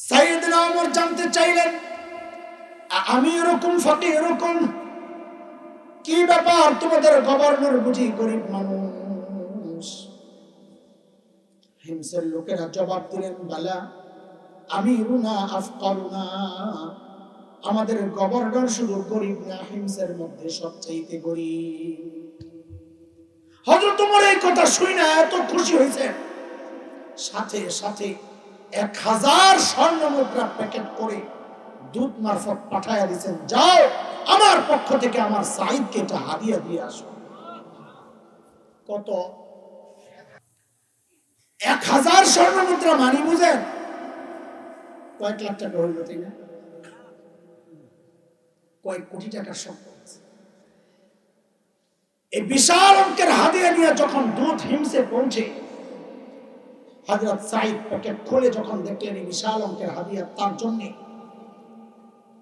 সাইয়েদনা ওমর জানতে চাইলেন, আমি এরকম ফকির, এরকম কি ব্যাপার, তোমাদের গভর্নর বুঝি গরিব মানুষ? হিমসের লোকেরা জবাব দিলেন, বালা আমিরুনা আফকারুনা, আমাদের গভর্নর শুধু গরিব না, হিমসের মধ্যে সবচাইতে গরিব। হযরত ওমর এই কথা শুনে এত খুশি হয়েছেন, সাথে সাথে 1000 স্বর্ণ মুদ্রা প্যাকেট করে দূত মারফত পাঠায়া দিয়েছেন, যাও আমার পক্ষ থেকে আমার সাইদকে এটা হাদিয়া দিয়ে আসো। কত? 1000 স্বর্ণ মুদ্রা মানি বুঝেন কয়েক লাখ টাকা হইল, তাই না? কয়েক কোটি টাকার সম্পদ। এই বিশাল অঙ্কের হাদিয়া নিয়ে যখন দূত হিমসে পৌঁছে, হযরত সাইদ প্যাকেট খুলে যখন দেখলেন এই বিশাল অঙ্কের হাদিয়া তার জন্য,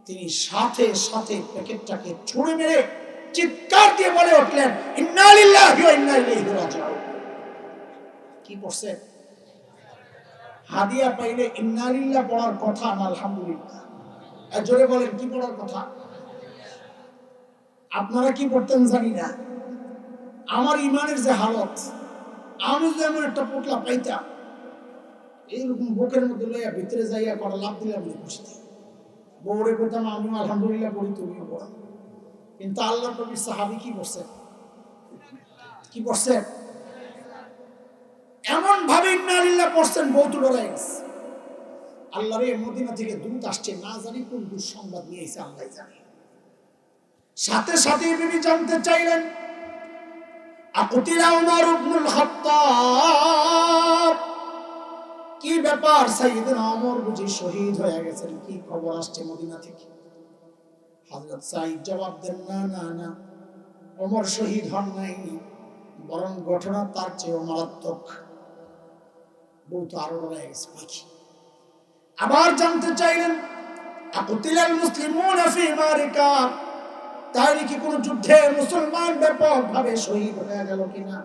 তিনি সাথে সাথে প্যাকেটটাকে ছুঁড়ে মেরে চিৎকার দিয়ে বলে উঠলেন, ইন্না লিল্লাহি ওয়া ইন্না ইলাইহি রাজিউন। কি পড়ছে? হাদিয়া পাইলে ইন্না লিল্লাহ পড়ার কথা না আলহামদুলিল্লাহ? জোরে বলেন, কি পড়ার কথা? আপনারা কি পড়তেন জানি না, আমার ইমানের যে হালত, আমি যদি এমন একটা পোটলা পাইতাম, এইরকম বুকের মধ্যে লইয়া ভিতরে যাইয়া করা লাভ দিলাম খুশিতে, বউরে কইতাম আমি আলহামদুলিল্লাহ পড়ি, তুমিও পড়ো। কিন্তু আল্লাহ নবীর সাহাবী কি করছেন? কি করছেন? এমন ভাবে ইন্না লিল্লাহ পড়ছেন, বউ তো ডরাই গেছে। আল্লাহ রে, মদিনা থেকে দূত আসছে, না জানি কোন দুঃসংবাদ নিয়ে এসে আল্লাহ জানে। সাথে সাথে বিবি জানতে চাইলেন, আকুতিলা উমর ইবনুল খাত্তাব, কি ব্যাপার, সাইয়েদনা ওমর বুঝি শহীদ হয়ে গেছেন, কি খবর আসছে মদিনা থেকে? হযরত সাইদ জবাব দেন, না না না, ওমর শহীদ হন নাই, বরং ঘটনা তার চেয়েও মারাত্মক। বউ তো আরো ডরে গেছে। আবার জানতে চাইলেন, আকুতিলাল মুসলিমুনা ফি মারিকা, তাই কি কোন যুদ্ধে মুসলমান ব্যাপকভাবে শহীদ হয়ে গেল কিনা?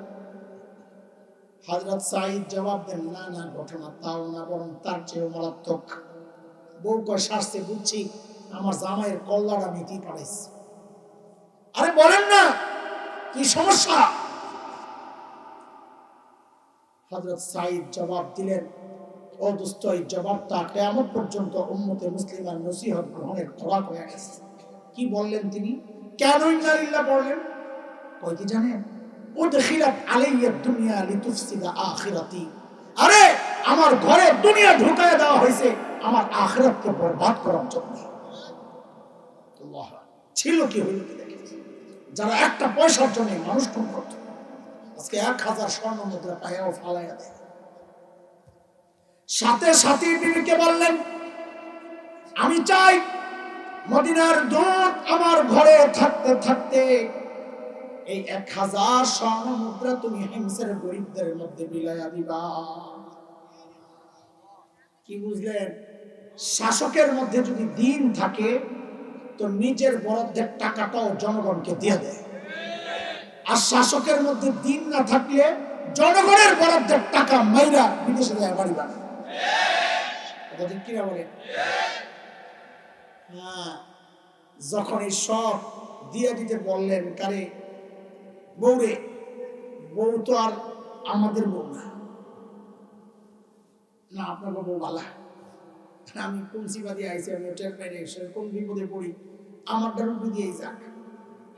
হযরত সাইদ জবাব দেন, না না, ঘটনা তাও না, বরং তার চেয়েও মারাত্মক। বউ কয়, শাস্তি বুঝছি, আমার জামাইয়ের কল্লাটা নীতি পাঠাইছে। আরে বলেন না, কি সমস্যা? হযরত সাইদ জবাব দিলেন, ও দোস্ত, এই জবাবটা কিয়ামত পর্যন্ত উম্মতে মুসলিমার নসিহত গ্রহণের খোরাক হয়ে গেছে। কি বললেন তিনি? কেন ইন্না লিল্লাহ পড়লেন? কয় কি জানেন? উদখিলাত আলাইয়া দুনিয়া লিতুফসিদা আখিরাতি, আরে আমার ঘরে দুনিয়া ঢুকায় দেওয়া হয়েছে আমার আখিরাতকে বরবাদ করার জন্য। আল্লাহ, ছিল কি হইল কি দেখেন, যারা একটা পয়সার জন্য মানুষ খুন করত, আজকে 1000 স্বর্ণ মুদ্রা পায়াও ফালাইয়া দেয়। সাথে সাথে বিবিকে বললেন, আমি চাই মদিনার দূত আমার ঘরে থাকতে থাকতে এই 1000 স্বর্ণ মুদ্রা তুমি হিমসের গরিবদের মধ্যে বিলাইয়া দিবা। কি বুঝলেন? শাসকের মধ্যে যদি দিন থাকে তো নিজের বরাদ্দের টাকাটাও জনগণকে দিয়ে দেয়, আর শাসকের মধ্যে দিন না থাকলে জনগণের বরাদ্দের টাকা মাইরা বিদেশে যায় বাড়ি বাড়ি। কিনা বলে? হ্যাঁ, যখন এই সব দিয়ে দিতে বললেন, কারে? বউরে। বউ তো আর আমাদের বউ না, না আপনার বউ ভালা, আমি কোন সিবাদি আইছি, আমি টের পাই নাই, কোন বিপদে পড়ি, আমারটা রুপি দিয়েই যাক।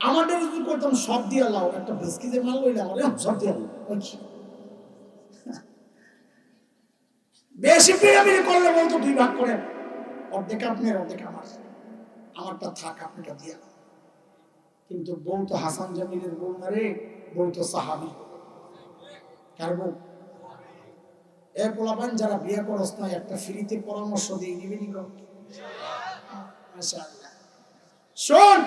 আমারটা যদি করতাম সব দিয়ে লাও, একটা বিস্কিটে মাল লইলাম, সব দিয়ে লাও, বেশি পিড়াপিড়ি করলে বলতো 2 ভাগ করেন, অর্ধেক আপনার অর্ধেক আমার, আমারটা থাক, আপনারটা দিয়ে। কিন্তু বউ তো হাসান জামিলের বউ না রে, বউ তো সাহাবী। কার বউ? এ পোলাপান যারা বিয়ে করস না, একটা ফ্রিতে পরামর্শ দিয়ে নিবেনি গো, মাশাআল্লাহ। শোন,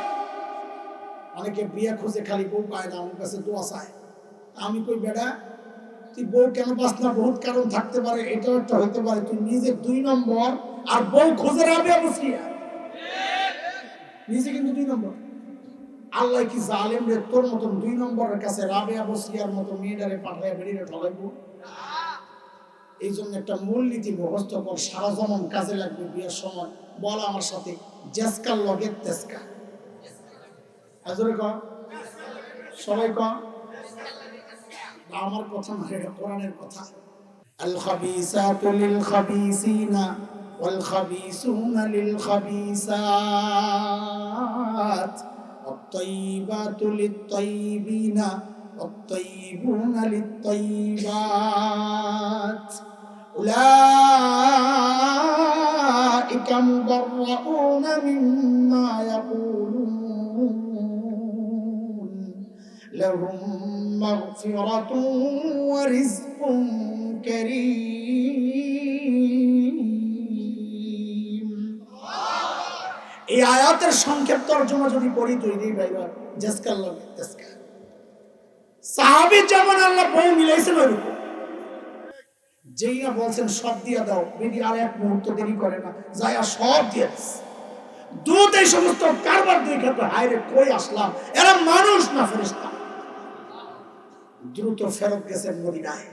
অনেকে বিয়ে খুঁজে খালি বউ পায় না, আমার কাছে দোয়া চায়। আমি কই, বেটা তুই বউ কেন পাস না? বহুত কারণ থাকতে পারে, এটাও একটা হইতে পারে তুই নিজে 2 নম্বর, আর বউ খুঁজে রাবিয়া বসিয়া নিজে কিন্তু 2 নম্বর। আল্লাহ কি জালেম রে, তোর মতন 2 নম্বরের কাছে রাবিয়া বসিয়ার মতো মেয়েটারে পাঠায় বেরিয়ে ঠকাইবো? এই জন্য একটা মূলনীতি মুখস্থ কর, সারা জীবন কাজে লাগবে। বিয়ের সময় বল আমার সাথে, জেসকার লগে তেসকা। আজরে ক, সবাই ক, আমার কথা না, এটা কোরআনের কথা। আল খাবিসাতু লিল খাবিসিনা ওয়াল খাবিসুনা লিল খাবিসাত والطيبات للطيبين والطيبون للطيبات أولئك مبرؤون مما يقولون لهم مغفرة ورزق كريم। এই আয়াতের সংক্ষেপ তর্জমা যদি পড়ি তুই দিই ভাইবা, জেসকাল লাগে তেসকা। সাহাবী যেমন আল্লাহ বউ মিলাইছেন ওইরকম, যেই না বলছেন সব দিয়া দাও, বেবি আর এক মুহূর্ত দেরি করে না, যায় সব দিয়ে দুধ এই সমস্ত কারবার দুই খেতে, হায় রে কই আসলাম, এরা মানুষ না ফেরেশতা। দ্রুত ফেরত গেছেন মদিনায়,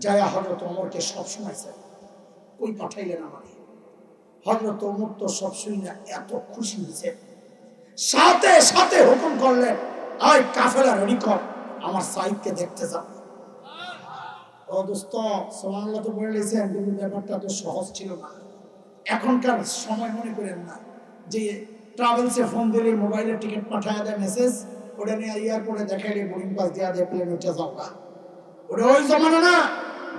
যায় হযরত ওমরকে সব শোনাইছেন, কই পাঠাইলেন আমাকে। হযরত ওমর তো সব শুই না এত খুশি হয়েছে, সাথে সাথে হুকুম করলেন, আয় কাফেলা রেডি কর, আমার সাইদকে দেখতে যাব। ও দোস্ত, সুবহানাল্লাহ তো বলে দিয়েছেন, কিন্তু ব্যাপারটা তো সহজ ছিল না। এখনকার সময় মনে করেন না যে ট্রাভেলসে ফোন দিলে মোবাইলের টিকিট পাঠায় দেয় মেসেজ, ওটা নিয়ে এয়ারপোর্টে দেখাইলে বোর্ডিং পাস দেওয়া দেয়, প্লেন উঠে যাওয়া। ওটা ওই জমানা না,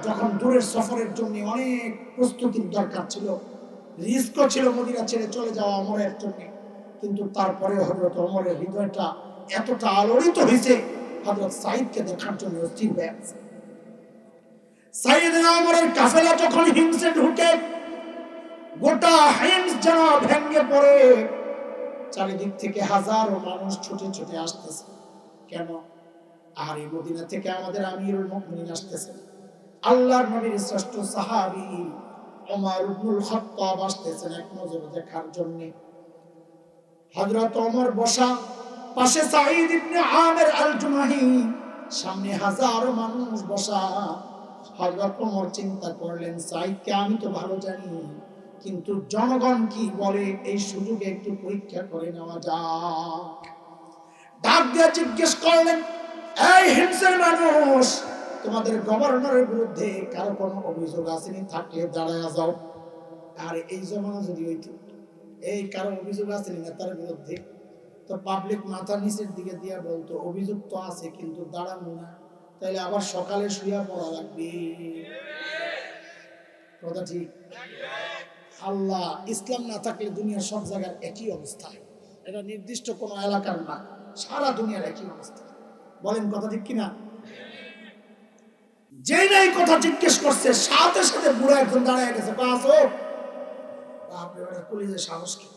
যখন দূরের সফরের জন্য অনেক প্রস্তুতির দরকার ছিল, রিস্কও ছিল মদিনা ছেড়ে চলে যাওয়া ওমরের জন্য। কিন্তু তারপরে হযরত ওমরের হৃদয়টা এতটা আলোড়িত হয়েছে, হযরত সাইদকে দেখার জন্য অস্থির হয়ে আছে। সাইয়েদনা ওমরের কাফেলা যখন হিমসে ঢুকে, গোটা হিমস যেন ভেঙে পড়ে, চারিদিক থেকে হাজারো মানুষ ছুটে ছুটে আসতেছে। কেন? আর এই মদিনা থেকে আমাদের আমিরুল মুমিনিন আসতেছেন, আল্লাহর নবীর শ্রেষ্ঠ সাহাবী ওমর ইবনুল খাত্তাব আসতেছেন এক নজরে দেখার জন্য। হযরত ওমর বসা, পাশে সাঈদ ইবনে আমির আল জুমাহি, সামনে হাজারো মানুষ বসা। হযরত ওমর চিন্তা করলেন, সাঈদকে আমি তো ভালো জানি, কিন্তু জনগণ কি বলে এই সুযোগে একটু পরীক্ষা করে নেওয়া যাক। ডাক দিয়ে জিজ্ঞেস করলেন, এই হিমসের মানুষ, তোমাদের গভর্নরের বিরুদ্ধে কারো কোনো অভিযোগ আসেনি? থাকলে দাঁড়ায় যাও। আর এই জমানা যদি হইতো, এই কারো অভিযোগ আসেনি নেতার বিরুদ্ধে, তো পাবলিক মাথা নিচের দিকে দিয়া বলতো অভিযোগ তো আছে কিন্তু দাঁড়ানো না, তাহলে আবার সকালে শুয়া পড়া লাগবে। কথা ঠিক? আল্লাহ, ইসলাম না থাকলে দুনিয়ার সব জায়গার একই অবস্থা, এটা নির্দিষ্ট কোনো এলাকার না, সারা দুনিয়ার একই অবস্থা। বলেন কথা ঠিক কিনা? যে নাই কথা জিজ্ঞেস করছে, সাথে সাথে বুড়া একজন দাঁড়ায় গেছে, আসো। আপনার কলিজের সাহস কি?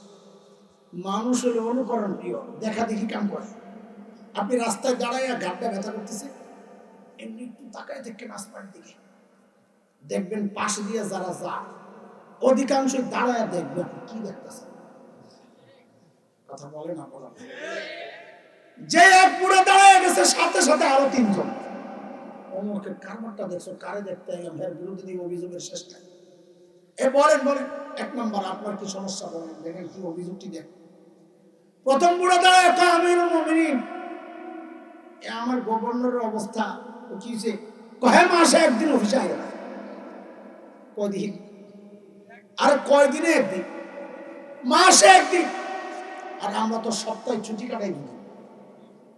মানুষ হলে অনুকরণ প্রিয়, দেখা দেখি কাম করে। আপনি রাস্তায় দাঁড়ায় গাড়টা ব্যথা করতেছে, এমনি একটু তাকায় দেখেন আসমানের দিকে, দেখবেন পাশে দিয়ে যারা যায় অধিকাংশই দাঁড়ায় দেখবেন কি দেখতেছে। কথা বলে না বলা, যে এক বুড়া দাঁড়ায় গেছে, সাথে সাথে আরো তিনজন। ওমরকে কারবারটা দেখছো, কারে দেখতে এলাম, এর বিরুদ্ধে দিয়ে অভিযোগের চেষ্টা। বলেন বলেন, এক নম্বর আপনার কি সমস্যা, বলেন, দেখেন কি অভিযোগটি দেখ। প্রথম বুড়া দাঁড়ায়, আমিরুল মুমিনিন, আমার গভর্নরের অবস্থা কি হয়েছে? কহে মাসে একদিন অফিসে আয় না। কয়দিন? আর কয়দিনে একদিন? মাসে একদিন। আর আমরা তো সপ্তাহে ছুটি কাটাই দিই।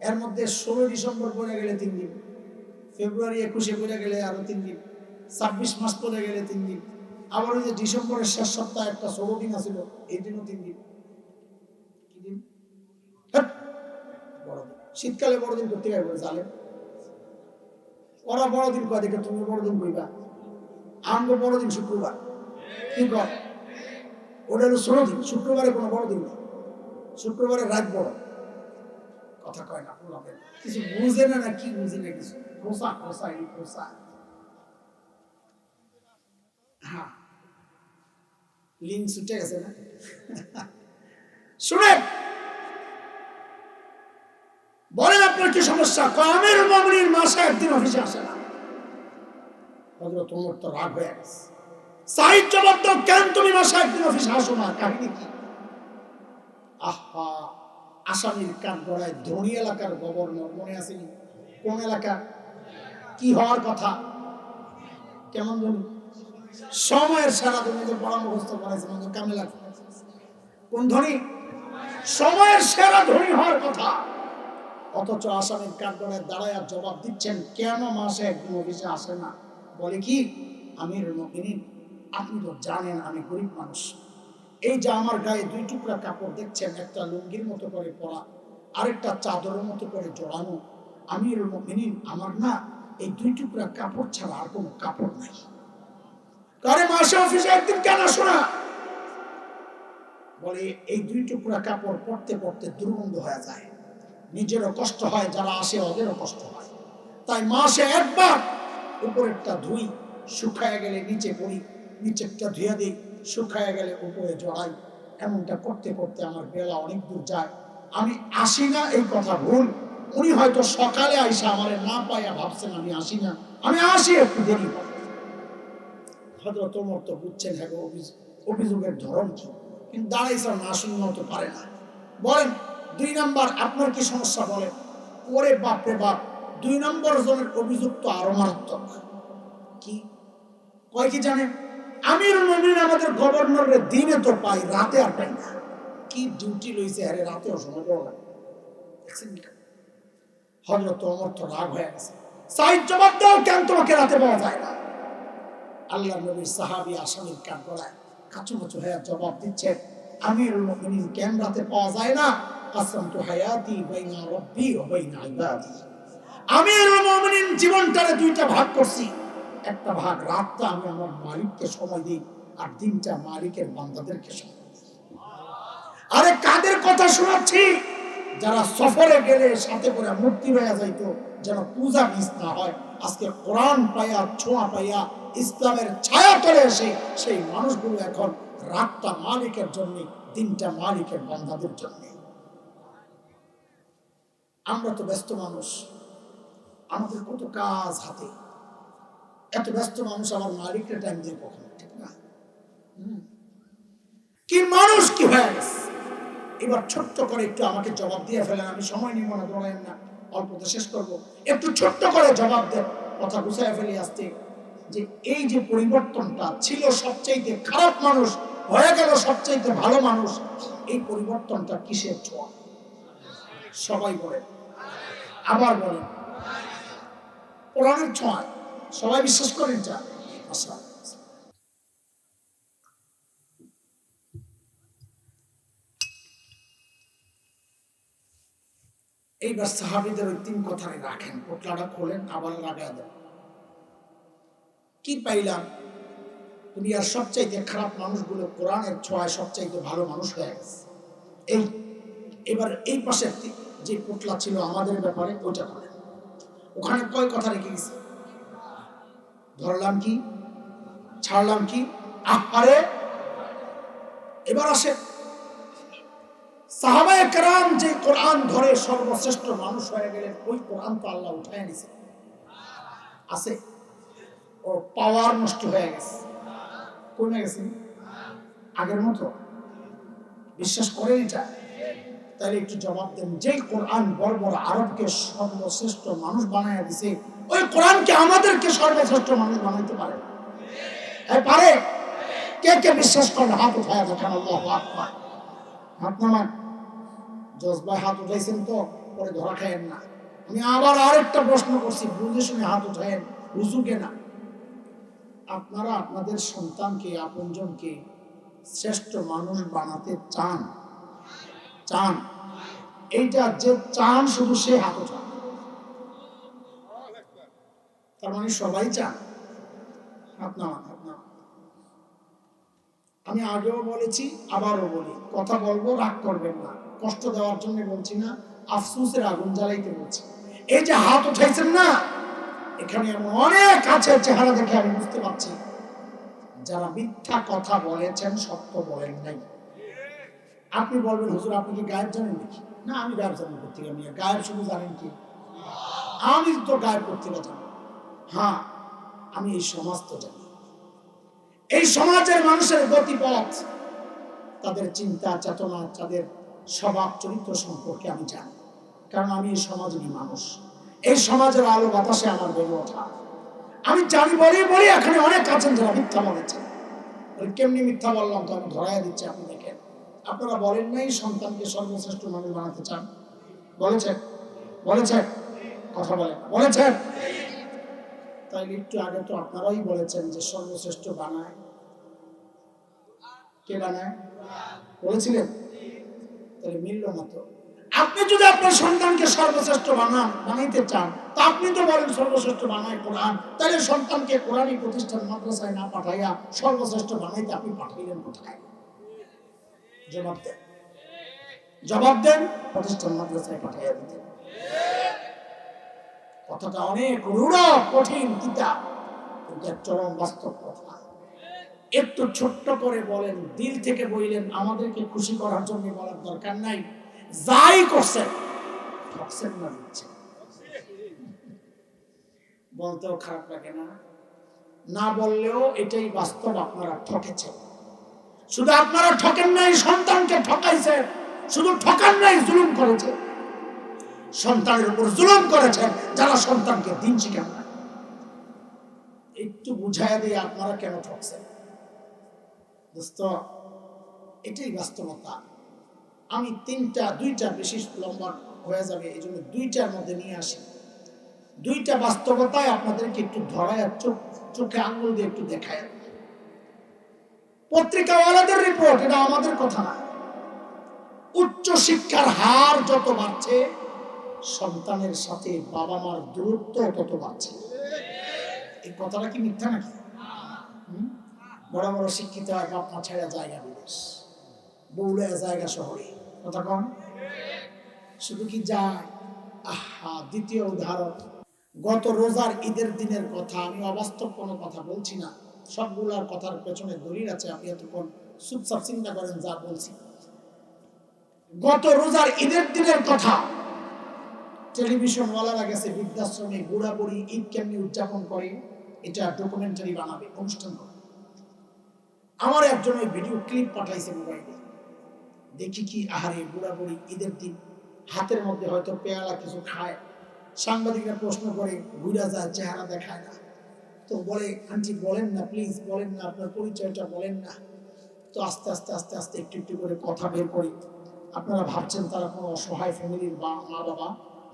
এর মধ্যে 16 ডিসেম্বর পরে গেলে 3 দিন, ফেব্রুয়ারি 21 পরে গেলে আরো 3 দিন, 26 মাস পরে গেলে 3 দিন, আবার ওই যে ডিসেম্বরের শেষ সপ্তাহে একটা 16 দিন আছিল, এই দিনও 3 দিন। কি দিন? বড়দিন। শীতকালে বড়দিন করতে গেলে জানেন, ওরা বড়দিন কয় দেখে তুমি বড়দিন কইবা। আমগো বড়দিন শুক্রবার। কি কর? ওটা হলো 16 দিন, শুক্রবারে কোনো বড়দিন নেই, শুক্রবারে রাত বড়। কথা কয় না, কিছু বুঝে না, না কি বুঝে না কিছু, খোসা খোসা এই খোসা। হ্যাঁ, লিঙ্ক ছুটে গেছে না? শুনেন, বলেন আপনার কি সমস্যা? আমিরুল মুমিনিন মাসে একদিন অফিসে আসে না। হযরত ওমর তো রাগ হয়ে গেছে। সাইদ জবাব দাও, কেন তুমি মাসে একদিন অফিসে আসো না? কাহিনী কি? আহা, আসামির কান গড়ায় ধনী এলাকার গভর্নর, মনে আসেনি? কোন এলাকা? কি হওয়ার কথা? কেমন ধনী? সময়ের সেরা ধনী। যে বড় মুখস্থ করেছে আমাদের কামে লাগে। কোন ধনী? সময়ের সেরা ধনী হওয়ার কথা। অথচ আসামির কান গড়ায় দাঁড়ায় জবাব দিচ্ছেন, কেন মাসে একদিন অফিসে আসে না? বলে কি, আমিরুল মুমিনিন, আপনি তো জানেন আমি গরিব মানুষ। এই যে আমার গায়ে 2 টুকরা কাপড় দেখছেন, একটা লুঙ্গির মতো করে পরা, আরেকটা চাদরের মতো করে জড়ানো। আমিরুল মুমিনিন, আমার না এই 2 টুকরা কাপড় ছাড়া আর কোনো কাপড় নাই। কারে মাসে অফিসে একদিন কেন আসো না? বলে এই 2 টুকরা কাপড় পরতে পরতে দুর্গন্ধ হয়ে যায়, নিজেরও কষ্ট হয়, যারা আসে ওদেরও কষ্ট হয়। তাই মাসে একবার উপরেরটা ধুই, শুকায় গেলে নিচে পড়ি, নিচেরটা ধুয়ে দিই, শুকায় গেলে উপরে জড়াই। এমনটা করতে করতে আমার বেলা অনেক দূর যায়। আমি আসি না এই কথা ভুল। উনি হয়তো সকালে আইসা আমার না পাইয়া ভাবছেন আমি আসি না, আমি আসি একটু দেরি। হযরত ওমর তো বুঝছেন হ্যাঁ অভিযোগের ধরন কি, কিন্তু দাঁড়াইছে না শুনলেও তো পারে না। বলেন 2 নাম্বার আপনার কি সমস্যা? বলেন। ওরে বাপ রে বাপ, 2 নম্বর জনের অভিযোগ তো আরো মারাত্মক। কি কয় কি জানেন? আমিরুল মুমিনিন আমাদের গভর্নরের দিনে তো পাই, রাতে আর পাই না। কি ডিউটি লইছে, আরে রাতেও সময় পাওয়া না। হযরত ওমর তো রাগ হয়ে গেছে। সাইদ জবাব দাও, কেন তোমাকে রাতে পাওয়া যায় না? আল্লাহর নবীর সাহাবী আসামির কান গলায় কাচুমাচু হয়ে জবাব দিচ্ছেন, আমিরুল মুমিনিন, কেন রাতে পাওয়া যায় না? কাসামতু হায়াতি বাইনা রাব্বি ওয়া বাইনা ইবাদি। আমিরুল মুমিনিন জীবনটারে 2টা ভাগ করছি। একটা ভাগ রাতটা আমি আমার মালিককে সময় দিই, আর দিনটা মালিকের বান্দাদেরকে সময় দিই। আরে কাদের কথা শোনাচ্ছি? যারা সফরে গেলে সাথে করে মূর্তি হয়ে যাইতো, যেন পূজা মিস না হয়। আজকে কোরআন পাইয়া, ছোঁয়া পাইয়া, ইসলামের ছায়া তলে এসে সেই মানুষগুলো এখন রাতটা মালিকের জন্য, দিনটা মালিকের বান্দাদের জন্য। আমরা তো ব্যস্ত মানুষ, আমাদের কত কাজ হাতে। এত ব্যস্ত মানুষ আমার মালিকের টাইম দিয়ে কখন? ঠিক না? কি মানুষ কি হয়ে গেছে। এবার ছোট্ট করে একটু আমাকে জবাব দিয়ে ফেলেন, আমি সময় নিব না, দৌড়াইন না, অল্পতে শেষ করবো। একটু ছোট্ট করে জবাব দেন, কথা গুছায় ফেলি আসতে। যে এই যে পরিবর্তনটা ছিল, সবচাইতে খারাপ মানুষ হয়ে গেল সবচাইতে ভালো মানুষ, এই পরিবর্তনটা কিসের ছোঁয়া? সবাই বলেন, আবার বলেন, কোরআনের ছোঁয়া। সবাই বিশ্বাস করেন? যা আচ্ছা, এইবার সাহাবীদের ওই 3 কথাই রাখেন, পোটলাটা খোলেন, আবার লাগায় দেন। কি পাইলাম? দুনিয়ার সবচাইতে খারাপ মানুষগুলো কোরআনের ছোঁয়ায় সবচাইতে ভালো মানুষ হয়ে গেছে। এই এবার এই পাশে যে পোটলা ছিল আমাদের ব্যাপারে, ওইটা করেন। ওখানে কয় কথা রেখে গেছে? ধরলাম কি, ছাড়লাম কি? আরে এবার আসে সাহাবায়ে কেরাম যে কোরআন ধরে সর্বশ্রেষ্ঠ মানুষ হয়ে গেলেন, ওই কোরআন তো আল্লাহ উঠায় নিছে। আছে ও পাওয়ার নষ্ট হয়ে গেছে, কমে গেছে, আগের মতো বিশ্বাস করেন এটা? তাহলে একটু জবাব দেন, যে কোরআন বড় বড় আরবকে সর্বশ্রেষ্ঠ মানুষ বানায় দিছে, ওই কোরআনকে আমাদেরকে সর্বশ্রেষ্ঠ মানুষ বানাইতে পারে? পারে? কে কে বিশ্বাস করেন হাত উঠায় দেখান। আল্লাহু আকবার। হাত নামান। জজ ভাই হাত উঠাইছেন তো, পরে ধরা খায়েন না। আমি আবার আরেকটা প্রশ্ন করছি, বুঝে শুনে হাত উঠায়েন, হুজুকে না। আপনারা আপনাদের সন্তানকে, আপনজনকে শ্রেষ্ঠ মানুষ বানাতে চান? চান? এইটা যে চান শুধু সে হাত উঠান। তার মানে সবাই চান? হাত নামান, হাত নামান। আমি আগেও বলেছি, আবারও বলি, কথা বলবো, রাগ করবেন না, কষ্ট দেওয়ার জন্য বলছি না, আফসোসের আগুন জ্বালাইতে বলছি। এই যে হাত উঠাইছেন না, এখানে এমন অনেক আছে, চেহারা দেখে আমি বুঝতে পারছি যারা মিথ্যা কথা বলেছেন, সত্য বলেন নাই। আপনি বলবেন, হুজুর আপনি কি গায়েব জানেন নাকি? না, আমি গায়েব জানি করতে গেলে গায়েব শুধু জানেন কি? আমি তো গায়েব করতে জানি। হ্যাঁ, আমি এই সমাজ তো জানি, এই সমাজের মানুষের গতিপথ, তাদের চিন্তা চেতনা, তাদের স্বভাব চরিত্র সম্পর্কে আমি জানি, কারণ আমি এই সমাজেরই মানুষ। এই সমাজের আলো বাতাসে আমার বেড়ে ওঠা, আমি জানি বলি এখানে অনেক আছেন যারা মিথ্যা বলেছে। কেমনি মিথ্যা বললাম তো আমি ধরাইয়া দিচ্ছি। আপনি দেখেন, আপনারা বলেন নাই সন্তানকে সর্বশ্রেষ্ঠ মানুষ বানাতে চান? বলেছেন? বলেছেন? কথা বলেন, বলেছেন? তাই একটু আগে তো আপনারাই বলেছেন যে সর্বশ্রেষ্ঠ বানায় কে? বানায় বলেছিলেন। তাহলে মিলল না তো। আপনি যদি আপনার সন্তানকে সর্বশ্রেষ্ঠ বানাইতে চান, তা আপনি তো বলেন সর্বশ্রেষ্ঠ বানায় কোরআন, তাহলে সন্তানকে কোরআনী প্রতিষ্ঠান মাদ্রাসায় না পাঠাইয়া সর্বশ্রেষ্ঠ বানাইতে আপনি পাঠাইলেন কোথায়? জবাব দেন, জবাব দেন। প্রতিষ্ঠান মাদ্রাসায় পাঠাইয়া দিতেন। কথাটা অনেক রূঢ়, কঠিন, তিতা, কিন্তু চরম বাস্তব কথা। একটু ছোট্ট করে বলেন, দিল থেকে বললেন, আমাদেরকে খুশি করার জন্য বলার দরকার নাই। যাই করছেন ঠকছেন না, দিচ্ছেন। বলতেও খারাপ লাগে না? না বললেও এটাই বাস্তব, আপনারা ঠকেছেন। শুধু আপনারা ঠকেন নাই, সন্তানকে ঠকাইছেন। শুধু ঠকান নাই, জুলুম করেছেন, সন্তানের উপর জুলুম করেছেন যারা সন্তানকে দিন শিখান না। একটু বুঝাইয়া দিয়ে আপনারা কেন ঠকছেন দোস্ত, এটাই বাস্তবতা। আমি দুইটা বেশি লম্বা হয়ে যাবে, এই জন্য দুইটার মধ্যে নিয়ে আসি। দুইটা বাস্তবতায় আপনাদেরকে একটু ধরায়, চোখে আঙ্গুল দিয়ে একটু দেখায়। পত্রিকাওয়ালাদের রিপোর্ট, এটা আমাদের কথা না। উচ্চ শিক্ষার হার যত বাড়ছে, সন্তানের সাথে বাবা মার দূরত্ব তত বাড়ছে। এই কথাটা কি মিথ্যা নাকি? বড় বড় শিক্ষিত হয়, বাপ মা ছেড়ে জায়গা বিদেশ, বউলে জায়গা শহরে। কথা কন? শুধু কি যায়? আহা, দ্বিতীয় উদাহরণ, গত রোজার ঈদের দিনের কথা। আমি অবাস্তব কোনো কথা বলছি না, সবগুলার কথার পেছনে দলিল আছে। আপনি এতক্ষণ চুপচাপ চিন্তা করেন যা বলছি। গত রোজার ঈদের দিনের কথা। টেলিভিশন ওয়ালারা গেছে বৃদ্ধাশ্রমে, বুড়া বুড়ি ঈদ কেমনি উদযাপন করে এটা ডকুমেন্টারি বানাবে, অনুষ্ঠান করে। আমার একজন ওই ভিডিও ক্লিপ পাঠাইছে মোবাইলে। দেখি কি আহারে, বুড়া বুড়ি ঈদের দিন হাতের মধ্যে হয়তো পেয়ালা কিছু খায়। সাংবাদিকরা প্রশ্ন করে, ঘুরা যায়, চেহারা দেখায় না। তো বলে, আন্টি বলেন না প্লিজ, বলেন না আপনার পরিচয়টা বলেন না। তো আস্তে আস্তে আস্তে আস্তে একটু একটু করে কথা বের করি। আপনারা ভাবছেন তারা কোনো অসহায় ফ্যামিলির মা বাবা?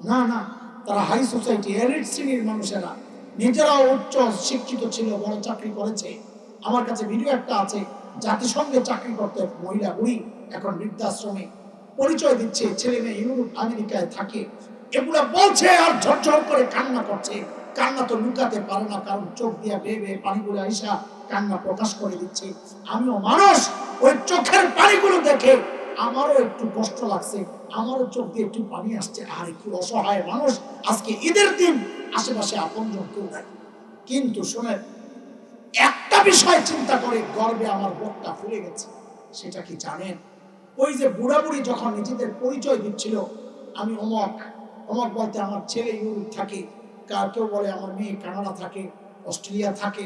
না না, তারা হাই সোসাইটি, এলিট শ্রেণীর মানুষেরা, নিজেরাও উচ্চ শিক্ষিত ছিল, বড় চাকরি করেছে। আমার কাছে ভিডিও একটা আছে, জাতিসংঘে চাকরি করতে মহিলা বুড়ি এখন বৃদ্ধাশ্রমে পরিচয় দিচ্ছে, ছেলে মেয়ে ইউরোপ আমেরিকায় থাকে। এগুলা বলছে আর ঝরঝর করে কান্না করছে। কান্না তো লুকাতে পারে না, কারণ চোখ দিয়ে বেয়ে বেয়ে পানিগুলো আইসা কান্না প্রকাশ করে দিচ্ছে। আমিও মানুষ, ওই চোখের পানিগুলো দেখে আমারও একটু কষ্ট লাগছে, আমারও চোখ দিয়ে একটু পানি আসছে। আর একটু অসহায় মানুষ, আজকে ঈদের দিন, আশেপাশে আপনজন কেউ নাই। কিন্তু শোনেন, একটা বিষয় চিন্তা করে গর্বে আমার বুকটা ফুলে গেছে। সেটা কি জানেন? ওই যে বুড়া বুড়ি যখন নিজেদের পরিচয় দিচ্ছিল, আমি অমক অমক বলতে আমার ছেলে ইউরোপ থাকে, কেউ বলে আমার মেয়ে কানাডা থাকে, অস্ট্রেলিয়া থাকে,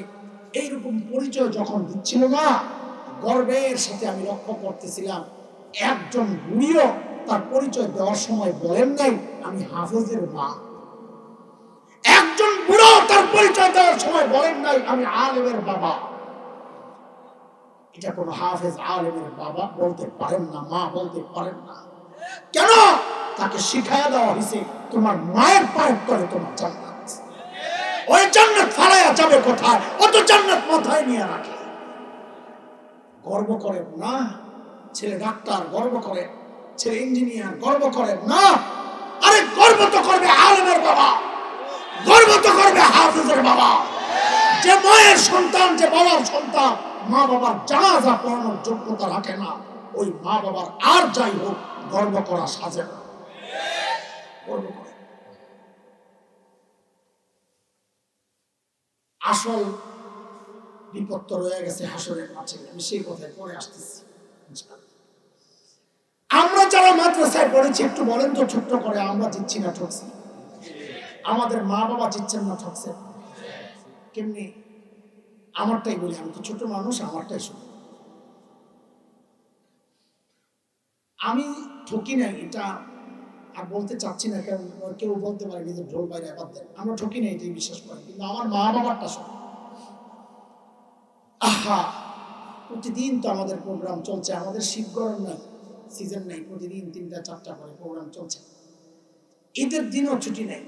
এইরকম পরিচয় যখন দিচ্ছিল না, গর্বের সাথে আমি লক্ষ্য করতেছিলাম একজন বুড়িও তার পরিচয় দেওয়ার সময় বলেন নাই আমি হাফেজের মা। একজন বুড়ো তার পরিচয় দেওয়ার সময় বলেন নাই আমি আলেমের বাবা। এটা কোন হাফেজ আলেমের বাবা বলতে পারেন না, মা বলতে পারেন না। কেন? তাকে শিখাইয়া দেওয়া হয়েছে তোমার মায়ের পায়ের তলে তোমার জান্নাত। ওই জান্নাত ফালাইয়া যাবে কোথায়? ও তো জান্নাত মাথায় নিয়ে রাখে। গর্ব করেন না? ছেলে ডাক্তার, গর্ব করে ছেলে ইঞ্জিনিয়ার, গর্ব করেন না? আরে গর্ব তো করবে আলেমের বাবা, গর্ব তো করবে হাফেজের বাবা। যে মায়ের সন্তান, যে বাবার সন্তান মা বাবার জানাজা পড়ানোর যোগ্যতা রাখে না, ওই মা বাবার আর যাই হোক গর্ব করা সাজে না। গর্ব করে। আসল বিপদ রয়ে গেছে হাসরের মাঠে, আমি সেই কথায় পরে আসতেছি। আমরা যারা মাদ্রাসায় পড়েছি একটু বলেন তো ছোট্ট করে, আমরা জিতছি না ঠকছি? আমাদের মা বাবা জিতছেন না ঠকছেন? কেমনি? আমারটাই বলি, আমি তো ছোট মানুষ, আমারটাই শুনি। আমি ঠকি নাই, এটা আর বলতে চাচ্ছি না, কারণ কেউ বলতে পারে নিজের ঢোল বাইরে বাদ দেন, আমরা ঠকি নাই এটাই বিশ্বাস করি, কিন্তু আমার মা বাবারটা শুনি। আহা, প্রতিদিন তো আমাদের প্রোগ্রাম চলছে, আমাদের শীত গরম নাই, সিজন নাই, প্রতিদিন 3টা 4টা করে প্রোগ্রাম চলছে। ঈদের দিনও ছুটি নেই,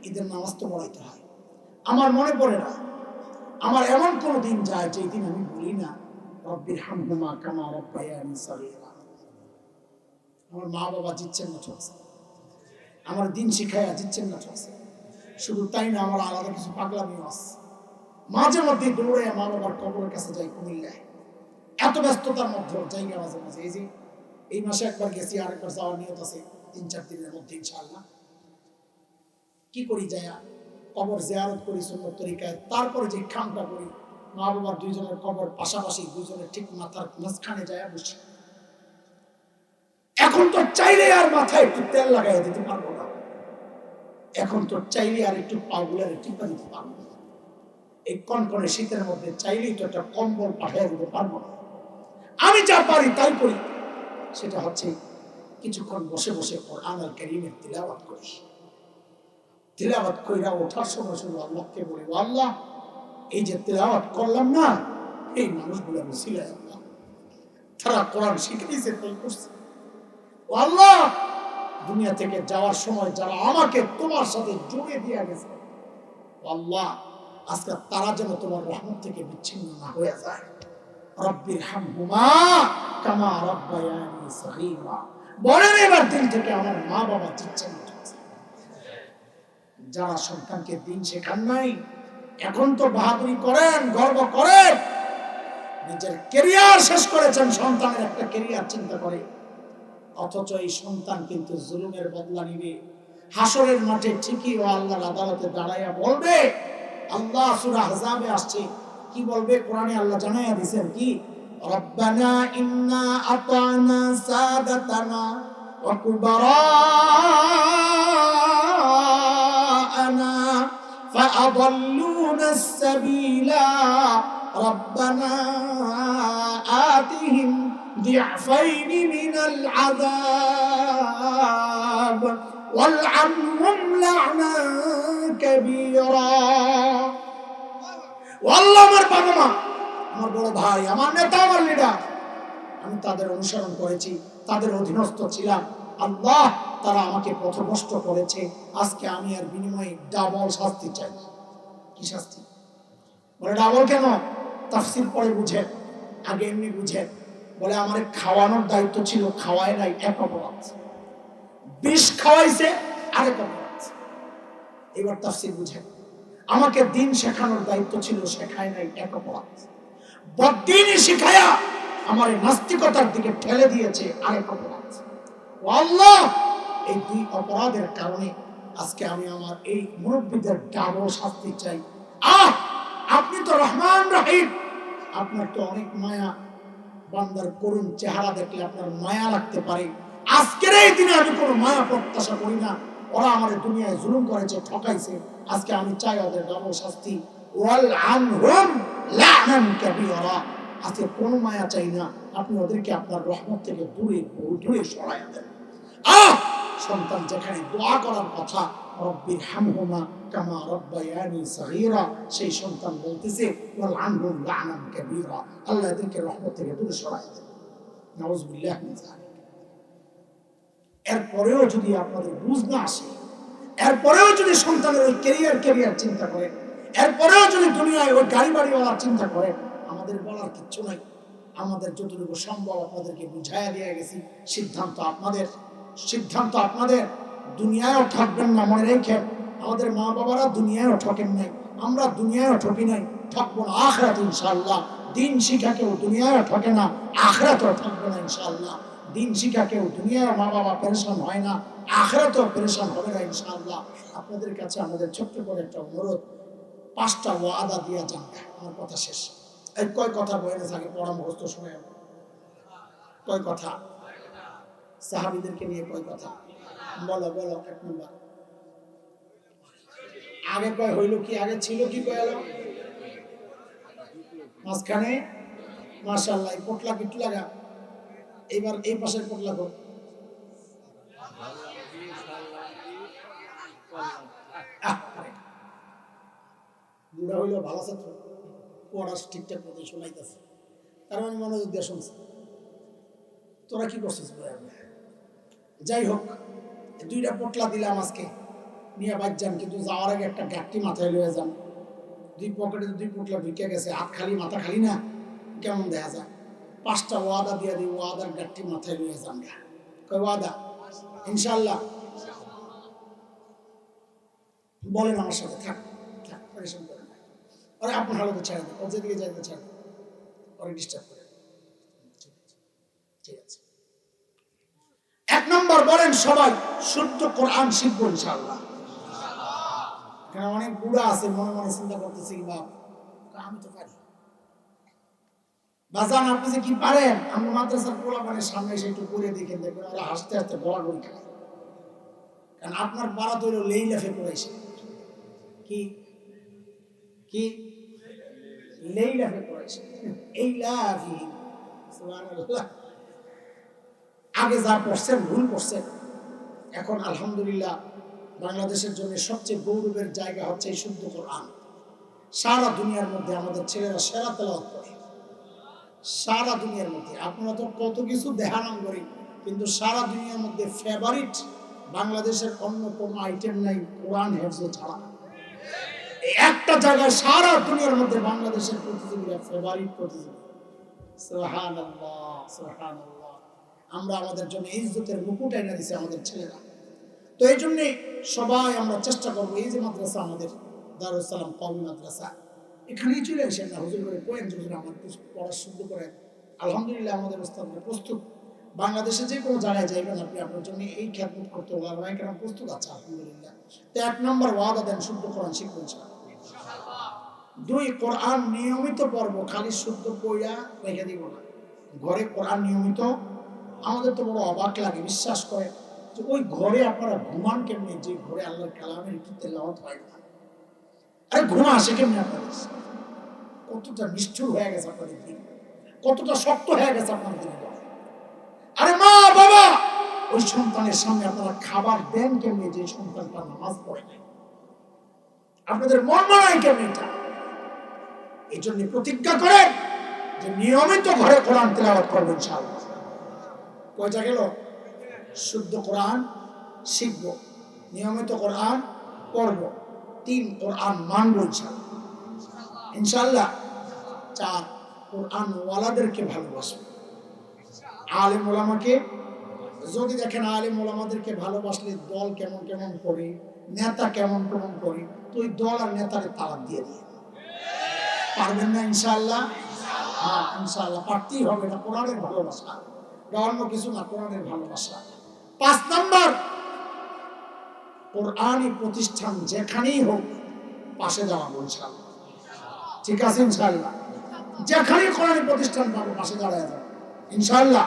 ঈদের নামাজ তো পড়াইতে হয়। আমার মনে পড়ে না আমার এমন কোন দিন যায় যে দিন আমি বলি না রব্বির হামহুমা কামা রাব্বায়ানি সগীরা। আমার মা বাবা দিচ্ছেন না চলছে, আমার দিন শিখাইয়া দিচ্ছেন না চলছে। শুধু তাই না, আমার আলাদা কিছু পাগলামিও আছে। মাঝে মধ্যে দৌড়ে মা বাবার কবরের কাছে যাই কুমিল্লায়, এত ব্যস্ততার মধ্যে জায়গা মাঝে মাঝে। এই যে এই মাসে একবার গেছি, আরেকবার যাওয়ার নিয়ত আছে 3-4 দিনের মধ্যে ইনশাআল্লাহ। কি করি, যায়া কবর জিয়ারত করি সুন্নত তরিকায়, তারপরে যে খামটা করি, মা বাবার দুইজনের কবর পাশাপাশি, দুইজনের ঠিক মাথার মাঝখানে যায়া বসি। এখন তো চাইলে আর মাথায় একটু তেল লাগাইয়া দিতে পারবো না, এখন তো চাইলে আর একটু পাগুলার টিপা দিতে পারবো না, এই কনকনে শীতের মধ্যে চাইলেই তো একটা কম্বল পাঠিয়ে দিতে পারবো না। আমি যা পারি তাই করি, সেটা হচ্ছে কিছুক্ষণ বসে বসে কোরআন আল কারীমের তিলাওয়াত করি। তিলাওয়াত কইরা ওঠার সময় শুধু আল্লাহকে বলি, আল্লাহ এই যে তিলাওয়াত করলাম না, এই মানুষগুলো মুসিলা আল্লাহ, তারা কোরআন শিখেছে তাই করছে। আল্লাহ দুনিয়া থেকে যাওয়ার সময় যারা আমাকে তোমার সাথে জুড়ে দিয়ে গেছে, আল্লাহ আজকে তারা যেন তোমার রহমত থেকে বিচ্ছিন্ন না হয়ে যায়। রব্বির হামহুমা কামা রাব্বায়ানি সগীরা। বলেন এবার দিন থেকে আমার মা বাবা দিচ্ছেন। যারা সন্তানকে দিন শেখান নাই, এখন তো বাহাদুরি করেন, গর্ব করেন, নিজের ক্যারিয়ার শেষ করেছেন, সন্তানের একটা ক্যারিয়ার চিন্তা করে, অথচ এই সন্তান কিন্তু জুলুমের বদলা নিবে। হাসরের মাঠে ঠিকই ও আল্লাহর আদালতে দাঁড়াইয়া বলবে, আল্লাহ সূরা আহজাবে আসছে, কি বলবে কোরআনে আল্লাহ জানাইয়া দিয়েছেন কি, রব্বানা ইন্না আতানা সাদাতানা ওয়া কুবারানা ফাআদাল্লুনা السبيلا ربنا آتهم ضعفين من العذاب والعنهم لعنا كبيرا। والله আমার বাবা মা, আমার বড় ভাই, আমার নেতা, আমার লিডার, আমি তাদের অনুসরণ করেছি, তাদের অধীনস্থ ছিলাম। আল্লাহ তারা আমাকে পথভ্রষ্ট করেছে, আজকে আমি এর বিনিময়ে ডাবল শাস্তি চাই। কি শাস্তি? বলে ডাবল কেন? তাফসীর পরে বুঝেন, আগে এমনি বুঝেন। বলে আমার খাওয়ানোর দায়িত্ব ছিল, খাওয়ায় নাই, এক অপরাধ। বিষ খাওয়াইছে, আরেক অপরাধ। এবার তাফসীর বুঝেন। আমাকে দিন শেখানোর দায়িত্ব ছিল, শেখায় নাই, এক অপরাধ। বদ্দিনই শিখায়া আমার নাস্তিকতার দিকে ঠেলে দিয়েছে, আরেক অপরাধ। আল্লাহ এই দুই অপরাধের কারণে আজকে আমি আমার এই মুরব্বীদের ডাবল শাস্তি চাই। আপনি তো রহমান রহিম, আপনার তো অনেক মায়া, বান্দার করুণ চেহারা দেখলে আপনার মায়া লাগতে পারে। আজকের এই দিনে আমি কোনো মায়া প্রত্যাশা করি না। ওরা আমার দুনিয়ায় জুলুম করেছে, ঠকাইছে, আজকে আমি চাই ওদের ডাবল শাস্তি। ওয়াল আনহুম লা'নান কাবীরা। আজকে কোনো মায়া চাই না, আপনি ওদেরকে আপনার রহমত থেকে দূরে দূরে সরাইয়া দেন। সন্তান যেখানে দোয়া করার কথা, রব্বির হামহুমা কামা রাব্বায়ানি সগীরা, সেই সন্তান বলতেছে ওয়াল আনহুম লা'নান কাবীরা, আল্লাহ এদেরকে রহমত থেকে দূরে সরাইয়া দেন। নাউযুবিল্লাহ মিন যালিক। এরপরেও যদি আপনাদের বুঝ না আসে, এরপরেও যদি সন্তানের ওই ক্যারিয়ার চিন্তা করেন, এরপরেও যদি দুনিয়ায় ওই গাড়ি বাড়িওয়ালার চিন্তা করেন, আমাদের বলার কিচ্ছু নাই। আমাদের যতটুকু সম্ভব আপনাদেরকে বুঝাইয়া দিয়ে গেছি। সিদ্ধান্ত আপনাদের, সিদ্ধান্ত আপনাদের। দুনিয়ায়ও ঠকবেন না, মনে রেখেন। আমাদের মা বাবারা দুনিয়ায়ও ঠকেন নাই, আমরা দুনিয়ায়ও ঠকি নাই, ঠকবো না আখিরাত ইনশাআল্লাহ। দিন শিখা কেউ দুনিয়ায়ও ঠকে না, আখিরাতেও ঠকবে না ইনশাআল্লাহ। দিন শিখা কেউ দুনিয়ায় মা বাবা পেরেশান হয় না, আখিরাতেও পেরেশান হবে না ইনশাআল্লাহ। আপনাদের কাছে আমাদের ছোট্ট করে একটা অনুরোধ, 5টা ওয়াদা দিয়া যান। আমার কথা শেষ। এই কয় কথা বলে থাকে, পড়া মুখস্থ শুনে কয় কথা, সাহাবীদেরকে নিয়ে কয় কথা, বলো বলো। 1 নম্বর, আগে কয় হইল কি, আগে ছিল কি, কয় এলো মাঝখানে মাশাআল্লাহ পোটলা কিটু লাগা। এবার এই পাশের পোটলা কর। বুড়া হইলো ভালো ছাত্র, পড়া ঠিকঠাক মতো শোনাইতেছে, তার মানে মনোযোগ দিয়ে শুনছে। তোরা কি করছিস? যাই হোক, দুইটা পোটলা দিলাম আজকে, নিয়ে বাদ যান, কিন্তু যাওয়ার আগে একটা গাঁটটি মাথায় লয়ে যান। দুই পকেটে দুই পোটলা ঢুকে গেছে, হাত খালি মাথা খালি না, কেমন দেখা যায়? 5টা ওয়াদা দিয়ে দিই, ওয়াদার গাঁটটি মাথায় লয়ে যান। কয় ওয়াদা? ইনশাআল্লাহ বলেন আমার সাথে। থাক থাক, পরিশ্রম করেন না। আরে আপনার হালতে ছেড়ে দেন, ওর যেদিকে যাইতে ছেড়ে দেন, ওরে ডিস্টার্ব করে। ঠিক আছে, 1 নম্বর বলেন সবাই শুদ্ধ কোরআন শিখবো ইনশাআল্লাহ। কারণ অনেক বুড়া আছে মনে মনে চিন্তা করতেছে কি বাপ আমি তো পারি। বাজান আপনি যে কি পারেন, আমি মাদ্রাসার পোলাপানের সামনে এসে একটু করে দেখেন, দেখবেন ওরা হাসতে হাসতে গড়াগড়ি খায়। কারণ আপনার পাড়া তো হলো লেইলাফে পড়েছে। কি কি লেইলাফে পড়েছে? এই লাফি সুবহানাল্লাহ। আগে যা পড়ছেন ভুল পড়ছেন। এখন আলহামদুলিল্লাহ বাংলাদেশের জন্য সবচেয়ে গৌরবের জায়গা হচ্ছে এই শুদ্ধ কোরআন। সারা দুনিয়ার মধ্যে আমাদের ছেলেরা সেরা তেলাওয়াত করে, সারা দুনিয়ার মধ্যে। আপনারা তো কত কিছু দেখানাম করি, কিন্তু সারা দুনিয়ার মধ্যে ফেভারিট বাংলাদেশের অন্য কোনো আইটেম নাই কোরআন হেফজ ছাড়া। একটা জায়গায় সারা দুনিয়ার মধ্যে বাংলাদেশের প্রতিযোগীরা ফেভারিট প্রতিযোগী। সুবহানাল্লাহ সুবহানাল্লাহ। আমরা আমাদের জন্য ইজ্জতের মুকুট এনে দিছে আমাদের ছেলেরা। তো এই জন্যে সবাই আমরা চেষ্টা করবো, এই যে মাদ্রাসা আমাদের দারুস সালাম কওমি মাদ্রাসা, এখানেই চলে আসেন না, হুজুর করে কোয়েন হুজুর আমার পড়া শুদ্ধ করেন। আলহামদুলিল্লাহ আমাদের ওস্তাদরা প্রস্তুত। বাংলাদেশে যে কোনো জায়গায় যাইবেন আপনি, আপনার জন্য এই খ্যাতমত করতে ওলামায়ে কেরাম প্রস্তুত আছে আলহামদুলিল্লাহ। তো 1 নম্বর ওয়াদা দেন শুদ্ধ কোরআন শিখবেন ইনশাআল্লাহ। 2 কোরআন নিয়মিত পড়ব, খালি শুদ্ধ পড়া রেখে দিব না। ঘরে কোরআন নিয়মিত। আমাদের তো বড় অবাক লাগে, বিশ্বাস করে যে ওই ঘরে আপনারা ঘুমান কেমনি, যে ঘরে আল্লাহর কালামের একটু তেলাওয়াত হয় না। আরে ঘুমা আসে কেমনি আপনাদের? কতটা নিষ্ঠুর হয়ে গেছে আপনাদের দিন, কতটা শক্ত হয়ে গেছে আপনাদের দিন। আরে মা বাবা, ওই সন্তানের সামনে আপনারা খাবার দেন কেমনি যে সন্তানটা নামাজ পড়ে নাই? আপনাদের মন মানায় কেমনি এটা? এই জন্য প্রতিজ্ঞা করেন যে নিয়মিত ঘরে কোরআন তেলাওয়াত করবেন ইনশাআল্লাহ। কয়টা গেল? শুদ্ধ কোরআন শিখব, নিয়মিত কোরআন পড়ব, 3 কোরআন মানব ইনশাআল্লাহ ইনশাআল্লাহ। 4 কোরআন ওয়ালাদেরকে ভালোবাসবে। আলেম ওলামাকে যদি দেখেন, আলেম ওলামাদেরকে ভালোবাসলে দল কেমন কেমন করে, নেতা কেমন কেমন করে, তো ওই দল আর নেতারে তালাক দিয়ে দিয়ে পারবেন না ইনশাআল্লাহ। হ্যাঁ ইনশাআল্লাহ পারতেই হবে, এটা কোরআনের ভালোবাসা, অন্য কিছু না, কোরআনের ভালোবাসা। 5 নম্বর, কোরআনী প্রতিষ্ঠান যেখানেই হোক পাশে দাঁড়াবো ইনশাআল্লাহ। ঠিক আছে ইনশাআল্লাহ, যেখানেই কোরআনী প্রতিষ্ঠান পাবো পাশে দাঁড়ায় যাবো ইনশাআল্লাহ।